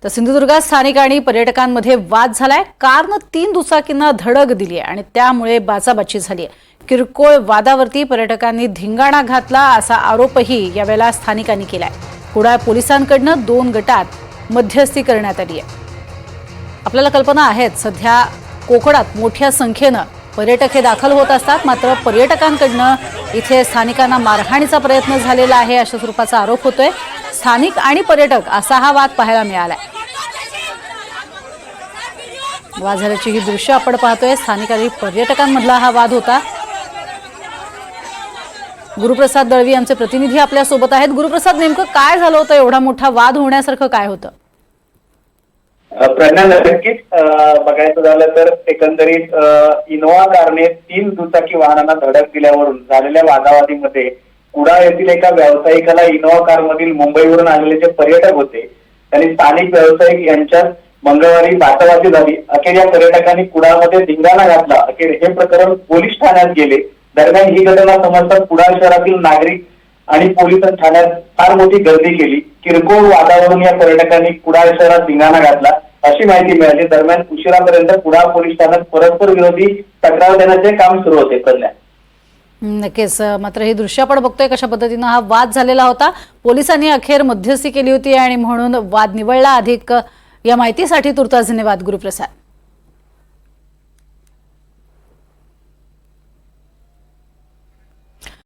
तर सिंधुदुर्गात स्थानिक आणि पर्यटकांमध्ये वाद झालाय। कारनं 3 दुचाकींना धडक दिली आणि त्यामुळे बाचाबाची झाली आहे। किरकोळ वादावरती पर्यटकांनी धिंगाणा घातला असा आरोपही यावेळेला स्थानिकांनी केलाय। कुडाळ पोलिसांकडून 2 गटात मध्यस्थी करण्यात आली आहे। आपल्याला कल्पना आहे सध्या कोकणात मोठ्या संख्येने पर्यटक हे दाखल होत असतात, मात्र पर्यटकांकडून इथे स्थानिकांना मारहाणीचा प्रयत्न झालेला आहे अशा स्वरूपाचा आरोप होतोय। स्थानिक आणि पर्यटक असा हा वाद पाहायला मिळालाय। वाद झाल्याची ही दृश्य आपण पाहतोय। स्थानिक आणि पर्यटकांमधला हा वाद होता। गुरुप्रसाद दळवी आमचे प्रतिनिधी आपल्या सोबत आहेत। गुरुप्रसाद, नेमकं काय झालं होतं? एवढा मोठा वाद होण्यासारखं काय होतं? प्रज्ञा, नक्कीच बघायचं झालं तर एकंदरीत इनोव्हा कारने 3 दुचाकी वाहनांना धडक दिल्यावरून झालेल्या वादावादीमध्ये कुडाळ येथील एका व्यावसायिकाला इनोव्हा कारमधील मुंबईवरून आलेले जे पर्यटक होते त्यांनी स्थानिक व्यावसायिक यांच्यात मंगळवारी बाचाबाची झाली। अखेर या पर्यटकांनी कुडाळमध्ये धिंगाणा घातला। अखेर हे प्रकरण पोलीस ठाण्यात गेले। दरम्यान ही घटना समजताच कुडाळ शहरातील नागरिक आणि पोलीस ठाण्यात फार मोठी गर्दी केली। किरकोळ वादावरून या पर्यटकांनी कुडाळ शहरात धिंगाणा घातला अशी माहिती मिळाली। दरम्यान उशिरापर्यंत कुडाळ पोलीस ठाण्यात परस्पर विरोधी तक्रार देण्याचे काम सुरू होते। प्रज्ञा, नक्कीच, मात्र हे दृश्य आपण बघतोय कशा पद्धतीने हा वाद झालेला होता। पोलिसांनी अखेर मध्यस्थी केली होती आणि म्हणून वाद निवळला। अधिक या माहितीसाठी तुर्तास धन्यवाद गुरुप्रसाद।